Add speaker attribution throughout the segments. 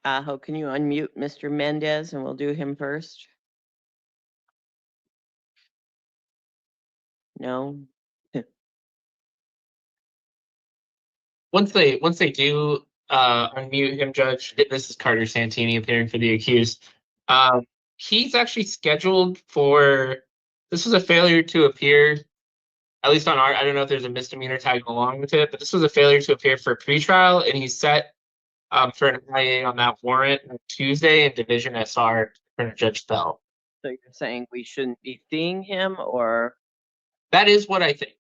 Speaker 1: Can you unmute Mr. Mendes and we'll do him first? No?
Speaker 2: Once they do unmute him, Judge, this is Carter Santini appearing for the accused. He's actually scheduled for. This was a failure to appear, at least on our. I don't know if there's a misdemeanor tagged along with it, but this was a failure to appear for pretrial, and he's set for an IA on that warrant on Tuesday in Division SR for Judge Bell.
Speaker 1: So you're saying we shouldn't be seeing him, or?
Speaker 2: That is what I think.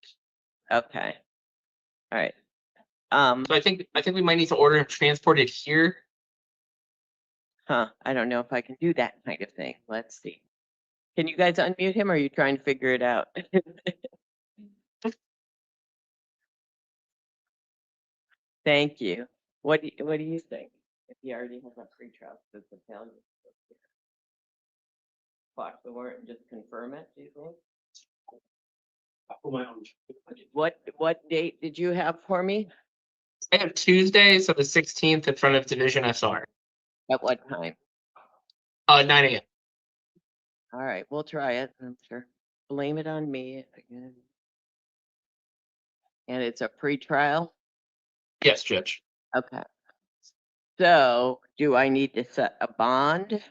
Speaker 1: Okay. All right.
Speaker 2: So I think we might need to order him transported here.
Speaker 1: I don't know if I can do that kind of thing. Let's see. Can you guys unmute him, or are you trying to figure it out? Thank you. What do you think? If he already has a pretrial, does the failure block the warrant and just confirm it? Do you think? What date did you have for me?
Speaker 2: I have Tuesday, so the 16th, in front of Division SR.
Speaker 1: At what time?
Speaker 2: 9 a.m.
Speaker 1: All right, we'll try it. I'm sure. Blame it on me again. And it's a pretrial?
Speaker 2: Yes, Judge.
Speaker 1: Okay. So, do I need to set a bond?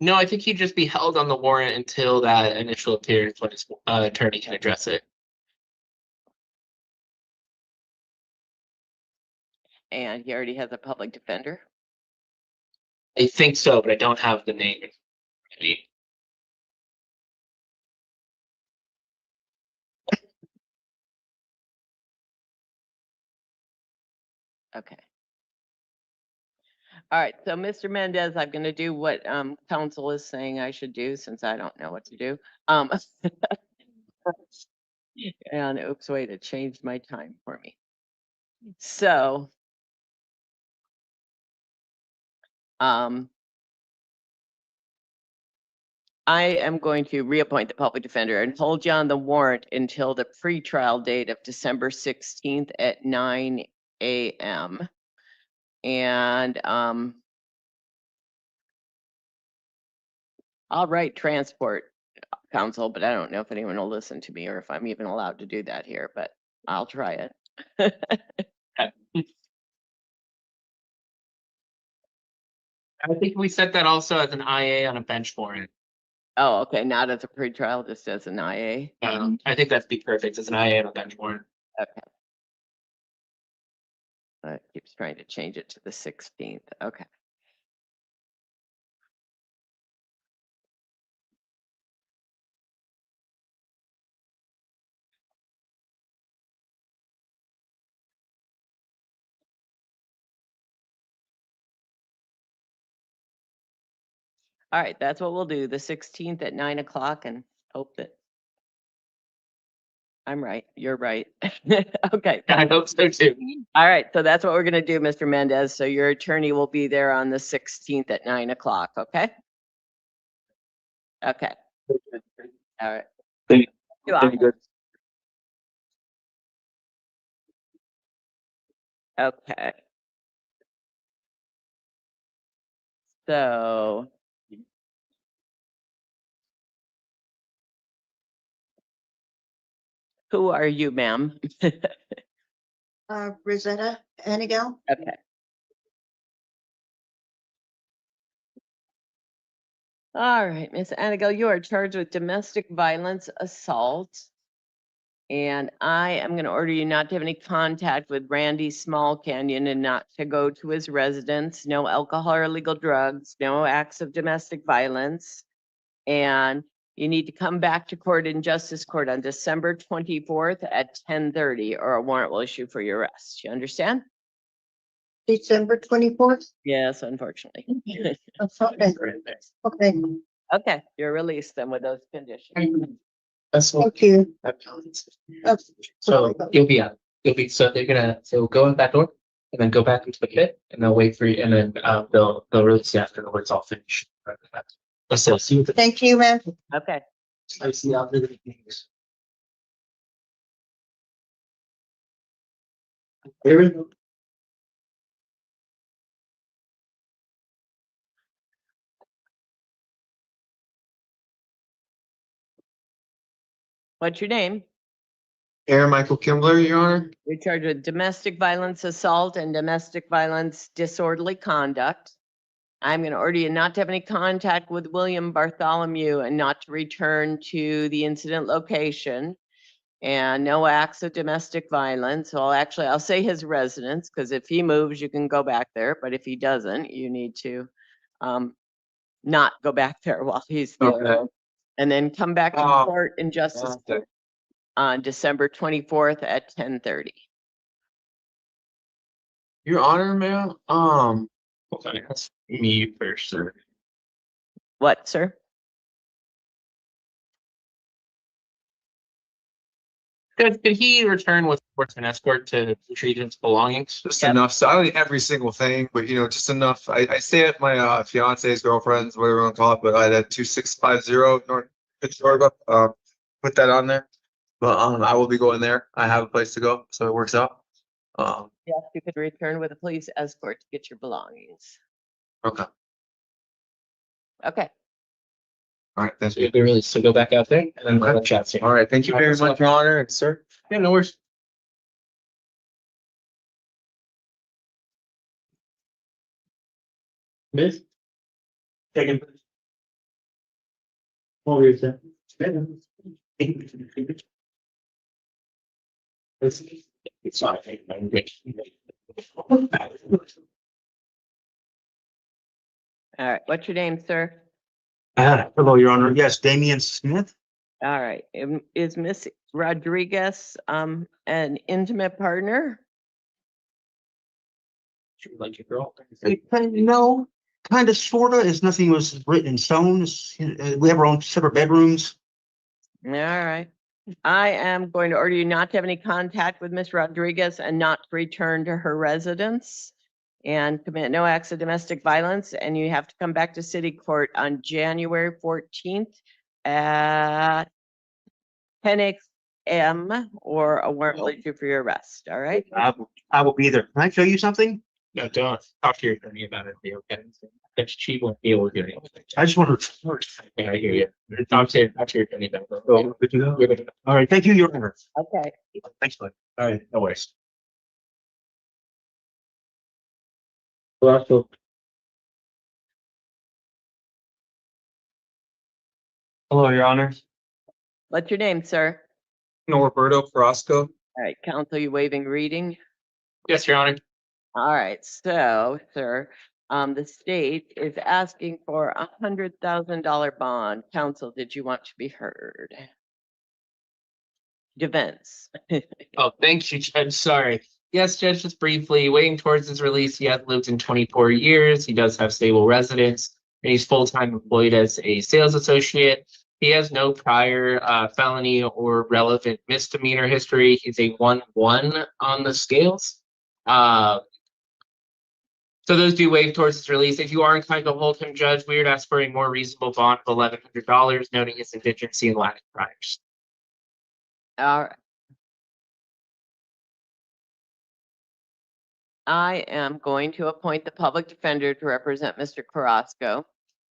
Speaker 2: No, I think he'd just be held on the warrant until that initial appearance when his attorney can address it.
Speaker 1: And he already has a public defender?
Speaker 2: I think so, but I don't have the name.
Speaker 1: Okay. All right, so Mr. Mendes, I'm going to do what counsel is saying I should do since I don't know what to do. And oops, wait, it changed my time for me. So, I am going to reappoint the public defender and hold you on the warrant until the pretrial date of December 16th at 9 a.m. And I'll write transport counsel, but I don't know if anyone will listen to me or if I'm even allowed to do that here, but I'll try it.
Speaker 2: I think we set that also as an IA on a bench warrant.
Speaker 1: Oh, okay, not as a pretrial, just as an IA.
Speaker 2: I think that'd be perfect as an IA on a bench warrant.
Speaker 1: Okay. It keeps trying to change it to the 16th. Okay. All right, that's what we'll do, the 16th at 9 o'clock, and hope that I'm right, you're right. Okay.
Speaker 2: I hope so too.
Speaker 1: All right, so that's what we're gonna do, Mr. Mendes. So your attorney will be there on the 16th at 9 o'clock, okay? Okay. All right.
Speaker 2: Thank
Speaker 1: you. Thank you. Okay. So. Who are you, ma'am?
Speaker 3: Rosetta, Annigel.
Speaker 1: Okay. All right, Miss Annigel, you are charged with domestic violence assault. And I am going to order you not to have any contact with Randy Small Canyon and not to go to his residence, no alcohol or illegal drugs, no acts of domestic violence. And you need to come back to court in justice court on December 24th at 10:30 or a warrant will issue for your arrest. You understand?
Speaker 3: December 24th?
Speaker 1: Yes, unfortunately.
Speaker 3: Okay. Okay.
Speaker 1: Okay, you're released then with those conditions.
Speaker 2: That's what.
Speaker 3: Thank you.
Speaker 2: So so they're gonna go in that door and then go back into the pit and they'll wait for you and then they'll release you after the work's all finished. So see you.
Speaker 3: Thank you, man.
Speaker 1: Okay.
Speaker 2: I see you after the meetings. Here we go.
Speaker 1: What's your name?
Speaker 4: Aaron Michael Kimler, Your Honor.
Speaker 1: You're charged with domestic violence assault and domestic violence disorderly conduct. I'm going to order you not to have any contact with William Bartholomew and not to return to the incident location. And no acts of domestic violence. Well, actually, I'll say his residence, because if he moves, you can go back there. But if he doesn't, you need to not go back there while he's there.
Speaker 4: Okay.
Speaker 1: And then come back to
Speaker 4: Oh,
Speaker 1: court in Justice
Speaker 4: okay.
Speaker 1: Court on December 24th at 10:30.
Speaker 4: Your Honor, ma'am.
Speaker 2: Okay, that's me first, sir.
Speaker 1: What, sir?
Speaker 2: Could he return with an escort to retrieve his belongings?
Speaker 4: Just
Speaker 1: Yep.
Speaker 4: enough. So I don't need every single thing, but just enough. I stay at my fiance's girlfriend's, whatever you want to call it, but I had 2650 North Georgia. Put that on there. But I will be going there. I have a place to go, so it works out.
Speaker 1: Yes, you could return with a police escort to get your belongings.
Speaker 4: Okay.
Speaker 1: Okay.
Speaker 4: All right. Thank
Speaker 2: So
Speaker 4: you.
Speaker 2: you'll be released to go back out there and then we'll
Speaker 4: Okay.
Speaker 2: have chat soon.
Speaker 4: All right. Thank you very much, Your Honor, and sir.
Speaker 2: Yeah, no worries.
Speaker 5: Miss? Second. Over here, sir.
Speaker 2: It's not. I'm good.
Speaker 1: All right. What's your name, sir?
Speaker 5: Hello, Your Honor. Yes, Damian Smith.
Speaker 1: All right. Is Miss Rodriguez an intimate partner?
Speaker 2: She would like your girl.
Speaker 5: No, kind of, sorta. Is nothing was written in stone. We have our own separate bedrooms.
Speaker 1: All right. I am going to order you not to have any contact with Miss Rodriguez and not to return to her residence and commit no acts of domestic violence. And you have to come back to city court on January 14th at 10 a.m. or a warrant will issue for your arrest. All right.
Speaker 5: I will be there. Can I show you something?
Speaker 2: No, don't talk to your attorney about it. Be okay. She won't be able to do anything.
Speaker 5: I just want to.
Speaker 2: Yeah, I hear you. Talk to your attorney about it.
Speaker 5: Oh, good to go. All right. Thank you, Your Honor.
Speaker 1: Okay.
Speaker 5: Thanks, bud. All right. No worries.
Speaker 4: Hello, Your Honor.
Speaker 1: What's your name, sir?
Speaker 4: Norberto Fasco.
Speaker 1: All right. Counsel, you waiving reading?
Speaker 2: Yes, Your Honor.
Speaker 1: All right. So, sir, the state is asking for $100,000 bond. Counsel, did you want to be heard? Defense.
Speaker 2: Oh, thank you, Judge. Sorry. Yes, Judge, just briefly, waiting towards his release. He has lived in 24 years. He does have stable residence, and he's full-time employed as a sales associate. He has no prior felony or relevant misdemeanor history. He's a 1-1 on the scales. So those do waive towards his release. If you are inclined to hold him, Judge, we would ask for a more reasonable bond of $1,100, noting his indigency and lack of priors.
Speaker 1: All right. I am going to appoint the public defender to represent Mr. Carrasco.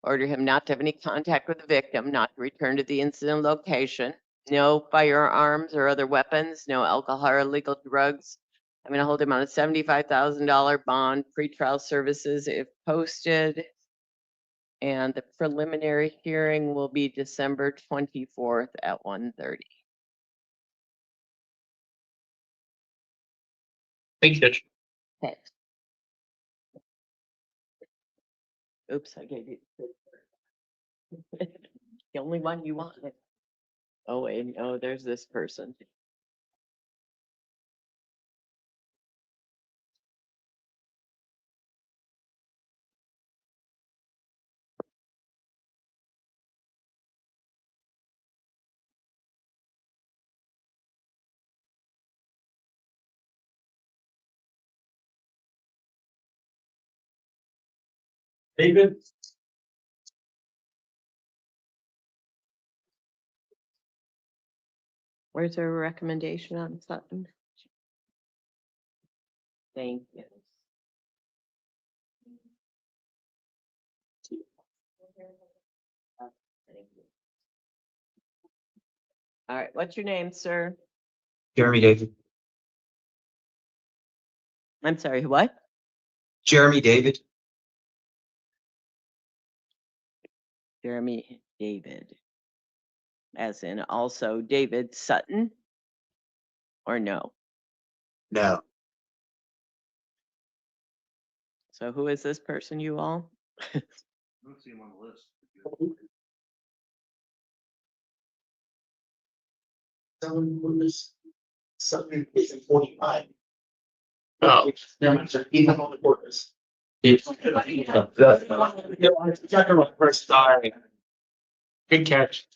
Speaker 1: Order him not to have any contact with the victim, not to return to the incident location, no firearms or other weapons, no alcohol or illegal drugs. I'm going to hold him on a $75,000 bond, pretrial services if posted. And the preliminary hearing will be December 24th at 1:30.
Speaker 2: Thank you, Judge.
Speaker 1: Okay. Oops, I gave you. The only one you wanted. Oh, wait, no, there's this person.
Speaker 5: David?
Speaker 1: Where's her recommendation on Sutton? Thank you. Thank you. All right, what's your name, sir?
Speaker 6: Jeremy David.
Speaker 1: I'm sorry, what?
Speaker 6: Jeremy David.
Speaker 1: Jeremy David. As in also David Sutton? Or no?
Speaker 6: No.
Speaker 1: So who is this person, you all?
Speaker 5: I don't see him on the list. Someone was something is 45.
Speaker 2: Oh,
Speaker 5: Never mind, sir. He's not on the court list.
Speaker 2: sorry. Good catch.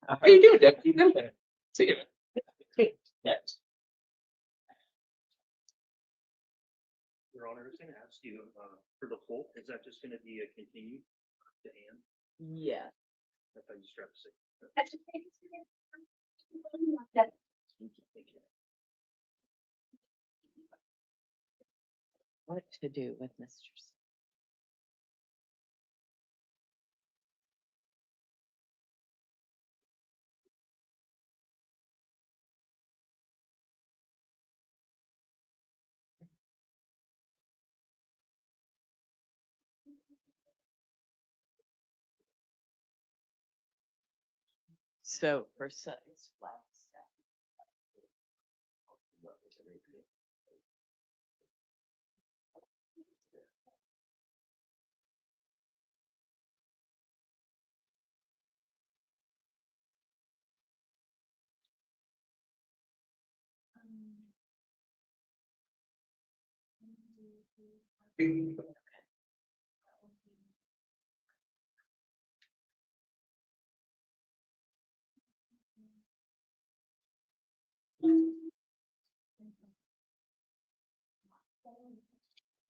Speaker 2: How you doing, Deputy? You know that. See you. Yes.
Speaker 7: Your Honor, I was gonna ask you, for the poll, is that just gonna be a continue to Ann?
Speaker 1: Yeah.
Speaker 7: I thought you strapped six.
Speaker 1: What to do with Mr. So for Sutton's flat stack.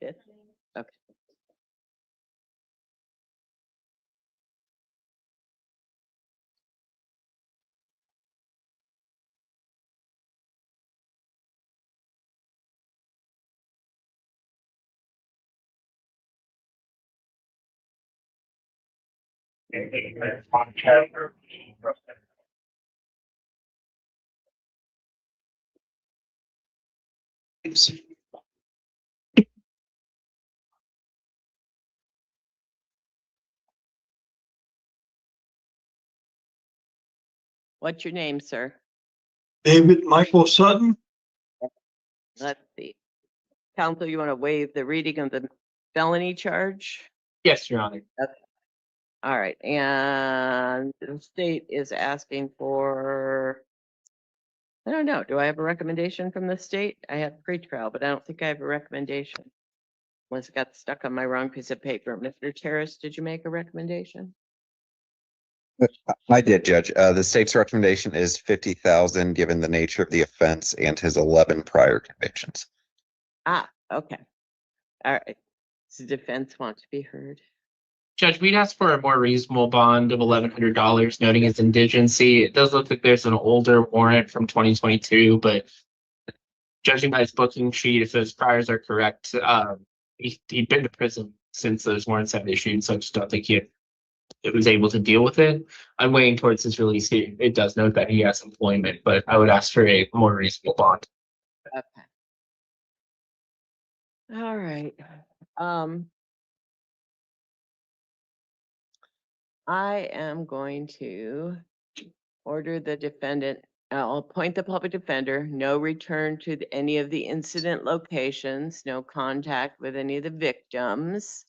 Speaker 1: Fifth. Okay. What's your name, sir?
Speaker 6: David Michael Sutton.
Speaker 1: Let's see. Counsel, you want to waive the reading of the felony charge?
Speaker 2: Yes, Your Honor.
Speaker 1: All right, and the state is asking for, I don't know, do I have a recommendation from the state? I have pretrial, but I don't think I have a recommendation. Unless it got stuck on my wrong piece of paper. Mr. Terrace, did you make a recommendation?
Speaker 8: I did, Judge. The state's recommendation is 50,000, given the nature of the offense and his 11 prior convictions.
Speaker 1: Ah, okay. All right. Does the defense want to be heard?
Speaker 2: Judge, we'd ask for a more reasonable bond of $1,100, noting his indigency. It does look like there's an older warrant from 2022, but judging by his booking sheet, if those priors are correct, he'd been to prison since those warrants have issued, so I just don't think it was able to deal with it. I'm weighing towards his release. It does note that he has employment, but I would ask for a more reasonable bond.
Speaker 1: Okay. All right. I am going to order the defendant, I'll appoint the public defender, no return to any of the incident locations, no contact with any of the victims,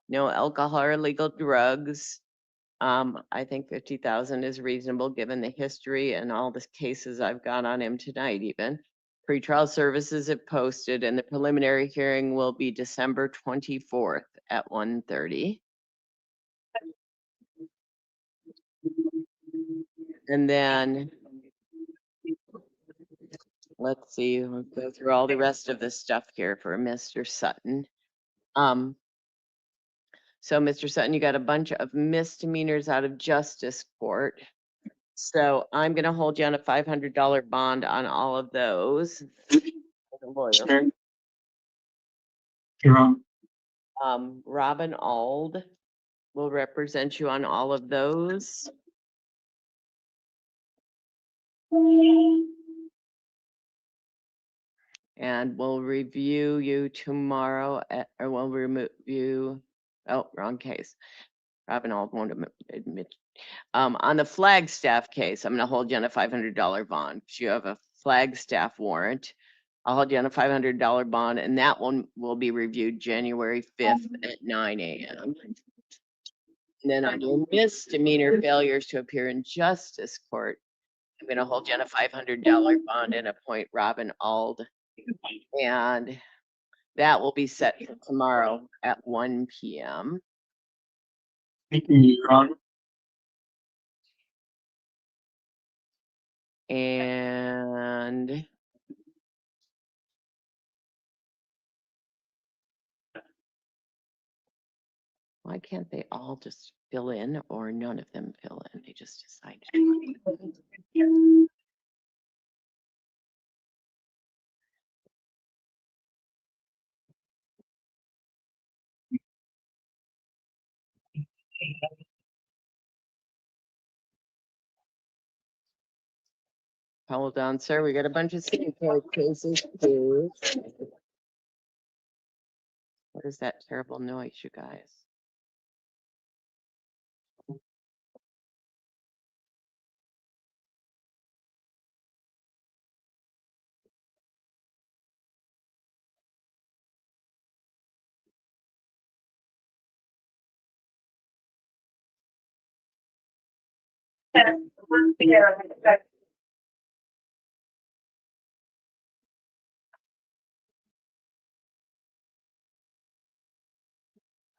Speaker 1: no alcohol or illegal drugs. I think 50,000 is reasonable given the history and all the cases I've got on him tonight even. Pretrial services have posted and the preliminary hearing will be December 24th at 1:30. And then let's see, we'll go through all the rest of the stuff here for Mr. Sutton. So Mr. Sutton, you got a bunch of misdemeanors out of justice court. So I'm gonna hold you on a $500 bond on all of those. Robin Ald will represent you on all of those. And we'll review you tomorrow or we'll remove you. Oh, wrong case. Robin Ald won't admit. On the Flagstaff case, I'm gonna hold you on a $500 bond. 'Cause you have a Flagstaff warrant. I'll hold you on a $500 bond, and that one will be reviewed January 5th at 9 a.m. And then on your misdemeanor failures to appear in justice court, I'm gonna hold you on a $500 bond and appoint Robin Ald. And that will be set for tomorrow at 1 p.m.
Speaker 6: Thank you, Your Honor.
Speaker 1: And why can't they all just fill in or none of them fill in? They just decide. Hold on, sir. We got a bunch of city court cases too. What is that terrible noise, you guys?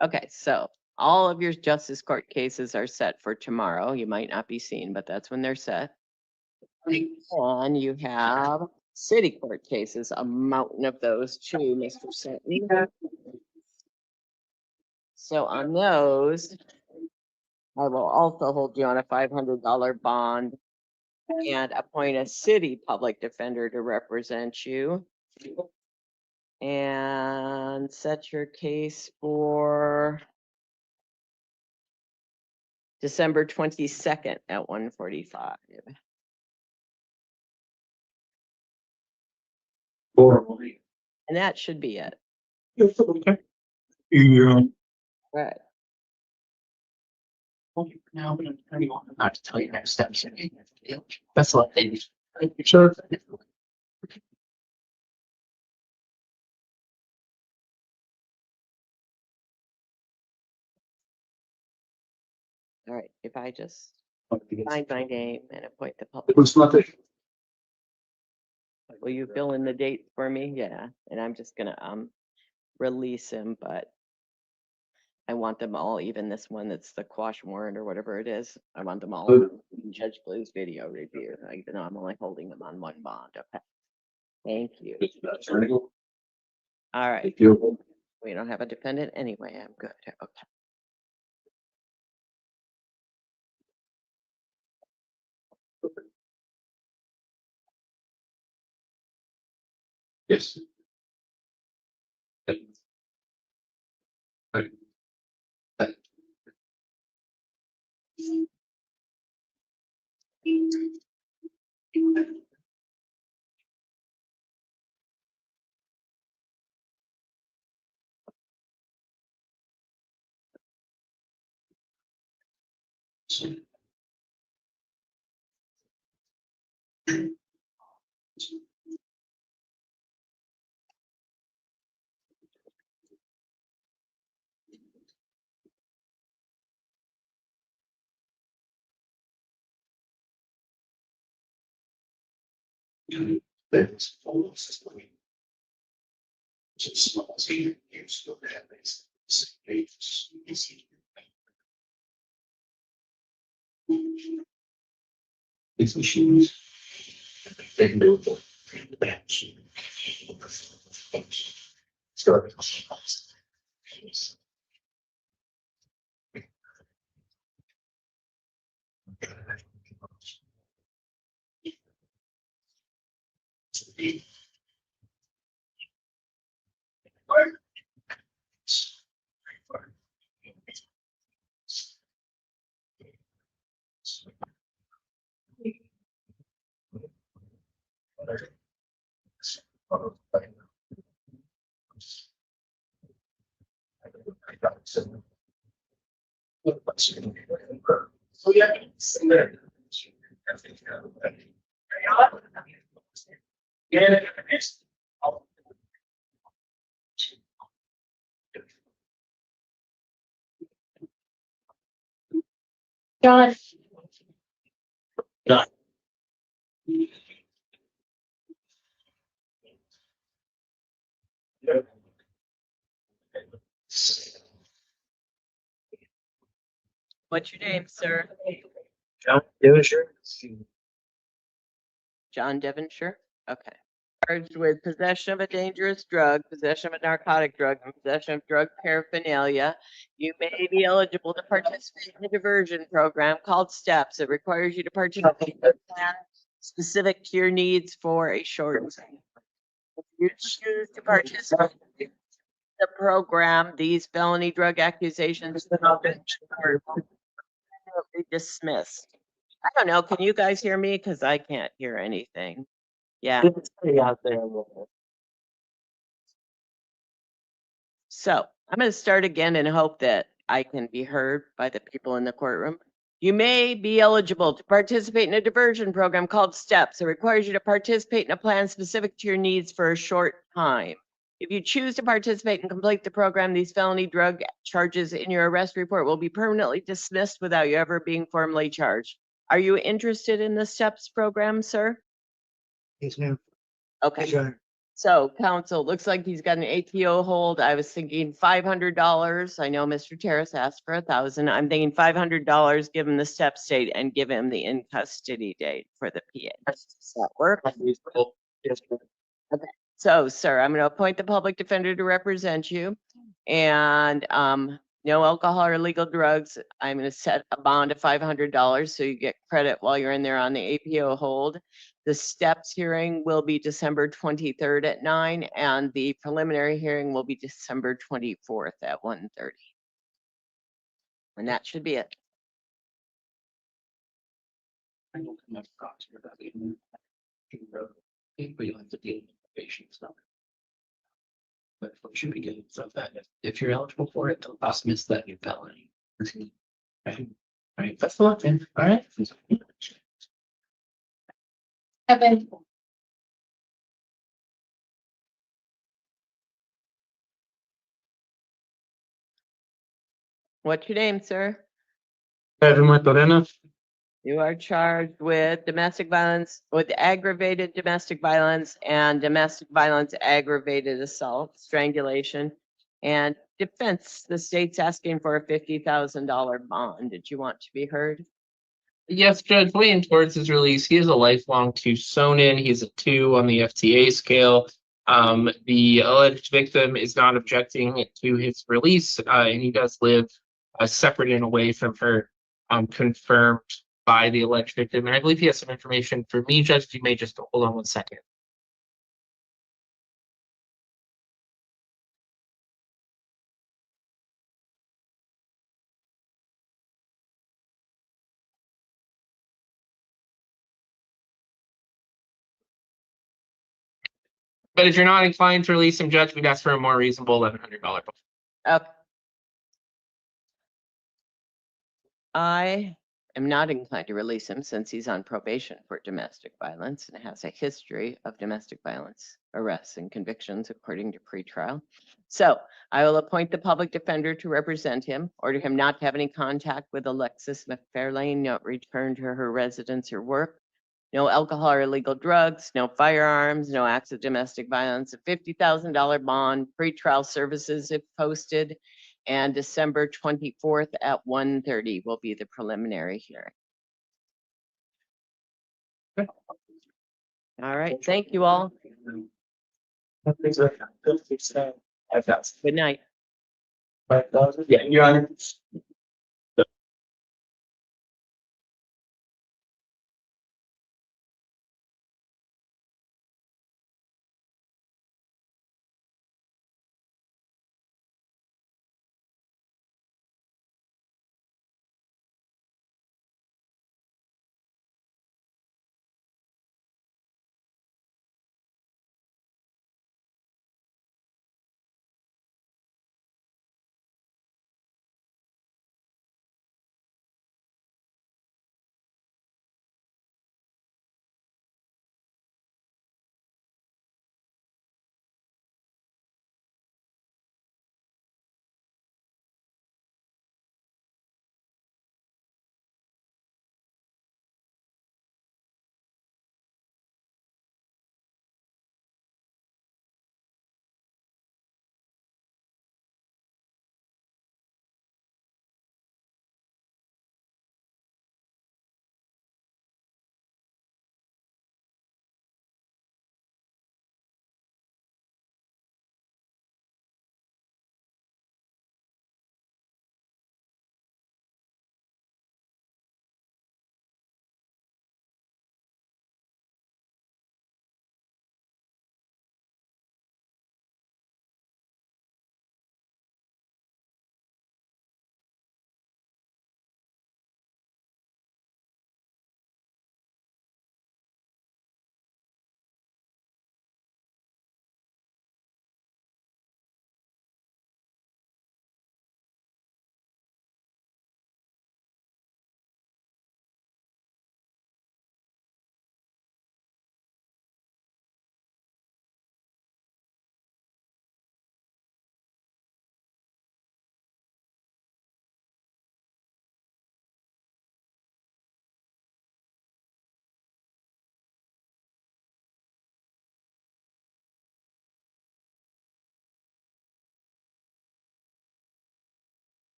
Speaker 1: Okay, so all of your justice court cases are set for tomorrow. You might not be seen, but that's when they're set. And you have city court cases, a mountain of those too, Mr. Sutton. So on those, I will also hold you on a $500 bond and appoint a city public defender to represent you. And set your case for December 22nd at 1:45. And that should be it.
Speaker 6: Okay. Your Honor.
Speaker 1: Right.
Speaker 2: Now, I'm not to tell you next steps. That's a lot.
Speaker 6: Sure.
Speaker 1: All right, if I just find my name and appoint the public,
Speaker 6: It was nothing.
Speaker 1: will you fill in the date for me? Yeah, and I'm just gonna release him, but I want them all, even this one that's the quash warrant or whatever it is. I want them all in Judge Blue's video review, even though I'm only holding them on one bond. Okay. Thank you. All right. We don't have a defendant anyway. I'm good. Okay.
Speaker 6: Yes. That's almost just small senior use of that. These machines. They can do it. Bench. Start. So yeah. Yeah.
Speaker 3: John,
Speaker 6: Done.
Speaker 1: What's your name, sir?
Speaker 6: Diversion.
Speaker 1: John Devonshire? Okay. Charged with possession of a dangerous drug, possession of a narcotic drug, and possession of drug paraphernalia. You may be eligible to participate in a diversion program called STEPS. It requires you to participate in a plan specific to your needs for a short time. If you choose to participate in the program, these felony drug accusations will be dismissed. I don't know. Can you guys hear me? Because I can't hear anything. Yeah.
Speaker 2: It's pretty out there.
Speaker 1: So I'm going to start again and hope that I can be heard by the people in the courtroom. You may be eligible to participate in a diversion program called STEPS. It requires you to participate in a plan specific to your needs for a short time. If you choose to participate and complete the program, these felony drug charges in your arrest report will be permanently dismissed without you ever being formally charged. Are you interested in the STEPS program, sir?
Speaker 5: Yes, ma'am.
Speaker 1: Okay.
Speaker 5: Sure.
Speaker 1: So counsel, looks like he's got an APO hold. I was thinking $500. I know Mr. Terrace asked for 1,000. I'm thinking $500, give him the step state and give him the in custody date for the PA. Does that work?
Speaker 2: Yes,
Speaker 1: So, sir, I'm going to appoint the public defender to represent you and no alcohol or illegal drugs. I'm going to set a bond of $500 so you get credit while you're in there on the APO hold. The steps hearing will be December 23rd at 9 and the preliminary hearing will be December 24th at 1:30. And that should be it.
Speaker 6: I don't have thoughts about it. But you'll have to deal with the patient stuff. But we should be getting stuff that if you're eligible for it, don't dismiss that new felony. Right, right, that's the one thing, all right?
Speaker 3: Kevin,
Speaker 1: What's your name, sir?
Speaker 2: Everyone, Lorena?
Speaker 1: You are charged with domestic violence, with aggravated domestic violence and domestic violence aggravated assault, strangulation, and defense. The state's asking for a $50,000 bond. Did you want to be heard?
Speaker 2: Yes, Judge, weighing towards his release, he is a lifelong Tucsonan. He's a 2 on the FTA scale. The alleged victim is not objecting to his release, and he does live separate and away from her, confirmed by the alleged victim. And I believe he has some information for me, Judge. If you may just hold on 1 second. But if you're not inclined to release him, Judge, we'd ask for a more reasonable $1,100 bond.
Speaker 1: Okay. I am not inclined to release him since he's on probation for domestic violence and has a history of domestic violence arrests and convictions according to pretrial. So I will appoint the public defender to represent him, order him not to have any contact with Alexis McFarlane, not return to her residence or work, no alcohol or illegal drugs, no firearms, no acts of domestic violence, a $50,000 bond, pretrial services if posted, and December 24th at 1:30 will be the preliminary hearing.
Speaker 2: Okay.
Speaker 1: All right, thank you all. Good night.
Speaker 6: Yeah, Your Honor.